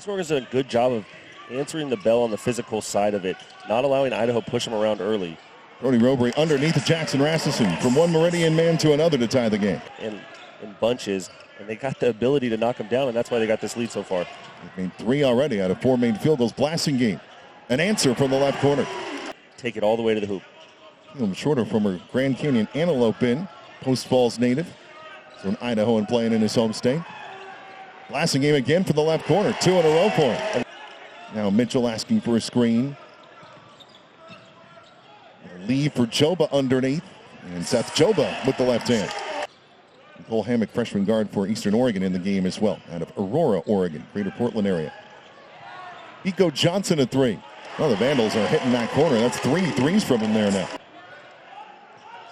Eastern Oregon's done a good job of answering the bell on the physical side of it, not allowing Idaho push them around early. Brody Robery underneath of Jackson Rasmussen from one Meridian man to another to tie the game. And in bunches, and they got the ability to knock them down, and that's why they got this lead so far. They've made 3 already out of 4 made field goals. Blasting game. An answer from the left corner. Take it all the way to the hoop. Shorter from her Grand Canyon Antelope in. Post Falls native. So an Idahoan playing in his home state. Blasting game again for the left corner. 2 in a row for him. Now Mitchell asking for a screen. Leave for Joba underneath. And Seth Joba with the left hand. Nicole Hammock, freshman guard for Eastern Oregon in the game as well. Out of Aurora, Oregon, Greater Portland area. Pico Johnson a 3. Well, the Vandals are hitting that corner. That's 3 threes from him there now.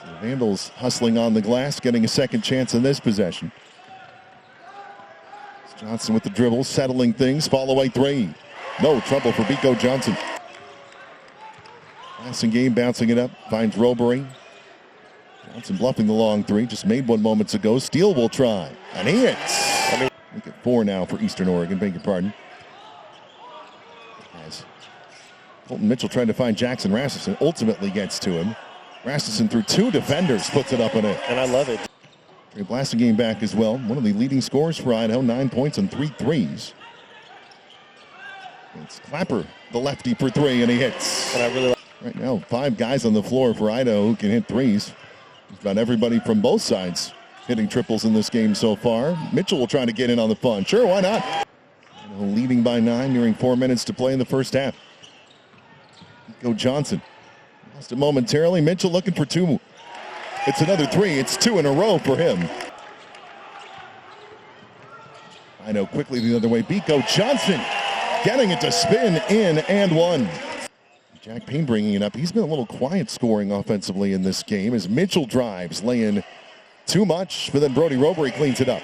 So the Vandals hustling on the glass, getting a second chance in this possession. It's Johnson with the dribble, settling things. Fall away 3. No trouble for Pico Johnson. Passing game, bouncing it up. Finds Robery. Johnson bluffing the long 3. Just made one moments ago. Steele will try. And he hits. Make it 4 now for Eastern Oregon. Beg your pardon. As Colton Mitchell trying to find Jackson Rasmussen. Ultimately gets to him. Rasmussen through 2 defenders. Puts it up and in. And I love it. Trey Blasting game back as well. One of the leading scorers for Idaho. 9 points and 3 threes. It's Clapper, the lefty, for 3, and he hits. And I really like right now, 5 guys on the floor for Idaho who can hit threes. Just about everybody from both sides hitting triples in this game so far. Mitchell will try to get in on the fun. Sure, why not? Idaho leading by 9, nearing 4 minutes to play in the first half. Pico Johnson lost it momentarily. Mitchell looking for 2. It's another 3. It's 2 in a row for him. Idaho quickly the other way. Pico Johnson getting it to spin in and 1. Jack Payne bringing it up. He's been a little quiet scoring offensively in this game as Mitchell drives, laying too much, but then Brody Robery cleans it up.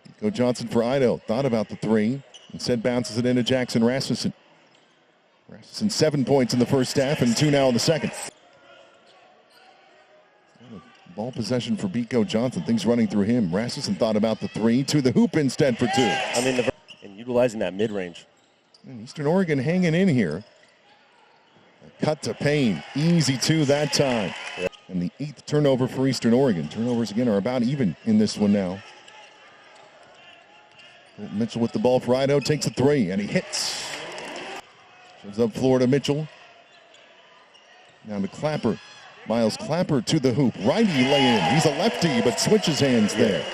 Pico Johnson for Idaho. Thought about the 3. Instead bounces it into Jackson Rasmussen. Rasmussen 7 points in the first half and 2 now in the second. Ball possession for Pico Johnson. Things running through him. Rasmussen thought about the 3 to the hoop instead for 2. I mean, and utilizing that mid-range. And Eastern Oregon hanging in here. A cut to Payne. Easy 2 that time. Yeah. And the 8th turnover for Eastern Oregon. Turnovers again are about even in this one now. Mitchell with the ball for Idaho. Takes a 3 and he hits. Shoves up floor to Mitchell. Now to Clapper. Miles Clapper to the hoop. Righty lay-in. He's a lefty but switches hands there.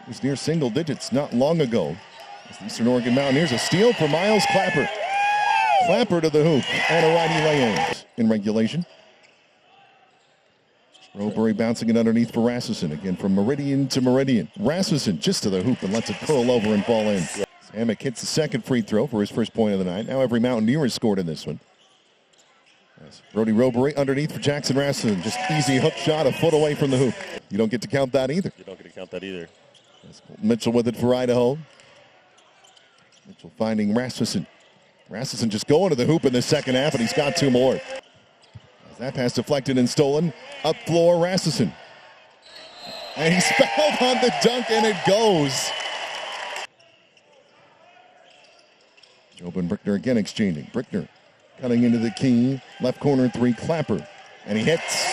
It was near single digits not long ago. The Eastern Oregon Mountaineers, a steal for Miles Clapper. Clapper to the hoop and a righty lay-in in regulation. Robery bouncing it underneath for Rasmussen. Again from Meridian to Meridian. Rasmussen just to the hoop and lets it curl over and fall in. Hammock hits the second free throw for his first point of the night. Now every Mountaineer has scored in this one. Brody Robery underneath for Jackson Rasmussen. Just easy hook shot, a foot away from the hoop. You don't get to count that either. You don't get to count that either. Mitchell with it for Idaho. Mitchell finding Rasmussen. Rasmussen just going to the hoop in the second half, and he's got 2 more. As that pass deflected and stolen. Up floor, Rasmussen. And he's fouled on the dunk, and it goes. Job and Brickner again exchanging. Brickner cutting into the key. Left corner 3, Clapper. And he hits.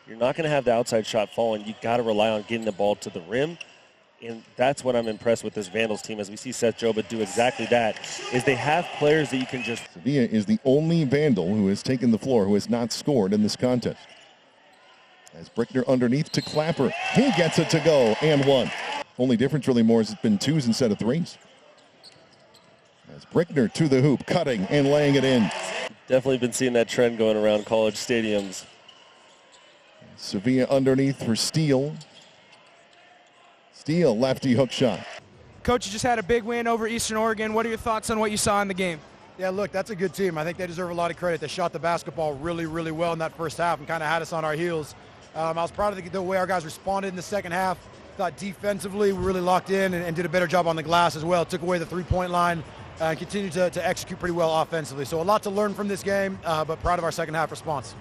You're not going to have the outside shot falling. You've got to rely on getting the ball to the rim. And that's what I'm impressed with this Vandals team, as we see Seth Joba do exactly that, is they have players that you can just... Sevilla is the only Vandal who has taken the floor who has not scored in this contest. As Brickner underneath to Clapper. He gets it to go, and 1. Only difference really more is it's been 2s instead of 3s. As Brickner to the hoop, cutting and laying it in. Definitely been seeing that trend going around college stadiums. Sevilla underneath for Steele. Steele, lefty hook shot. Coach, you just had a big win over Eastern Oregon. What are your thoughts on what you saw in the game? Yeah, look, that's a good team. I think they deserve a lot of credit. They shot the basketball really, really well in that first half and kind of had us on our heels. I was proud of the way our guys responded in the second half. Thought defensively we really locked in and did a better job on the glass as well. Took away the three-point line and continued to execute pretty well offensively. So a lot to learn from this game, but proud of our second half response.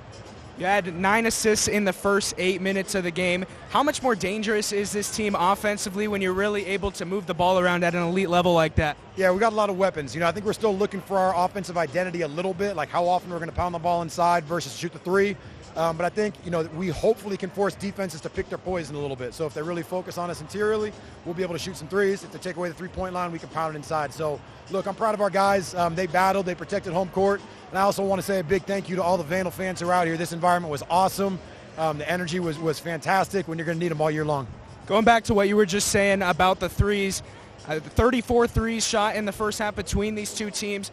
You had 9 assists in the first 8 minutes of the game. How much more dangerous is this team offensively when you're really able to move the ball around at an elite level like that? Yeah, we got a lot of weapons. You know, I think we're still looking for our offensive identity a little bit, like how often we're going to pound the ball inside versus shoot the three. But I think, you know, we hopefully can force defenses to pick their poison a little bit. So if they really focus on us interiorly, we'll be able to shoot some threes. If they take away the three-point line, we can pound it inside. So, look, I'm proud of our guys. They battled. They protected home court. And I also want to say a big thank you to all the Vandal fans who are out here. This environment was awesome. The energy was fantastic when you're going to need them all year long. Going back to what you were just saying about the threes, 34 threes shot in the first half between these two teams.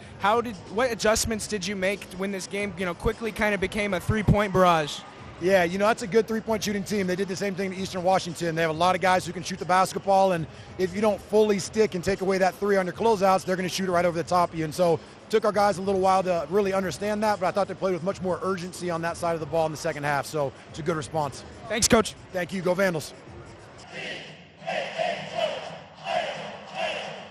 What adjustments did you make when this game, you know, quickly kind of became a three-point barrage? Yeah, you know, that's a good three-point shooting team. They did the same thing to Eastern Washington. They have a lot of guys who can shoot the basketball, and if you don't fully stick and take away that three on your closeouts, they're going to shoot it right over the top of you. And so it took our guys a little while to really understand that, but I thought they played with much more urgency on that side of the ball in the second half. So it's a good response. Thanks, Coach. Thank you. Go Vandals.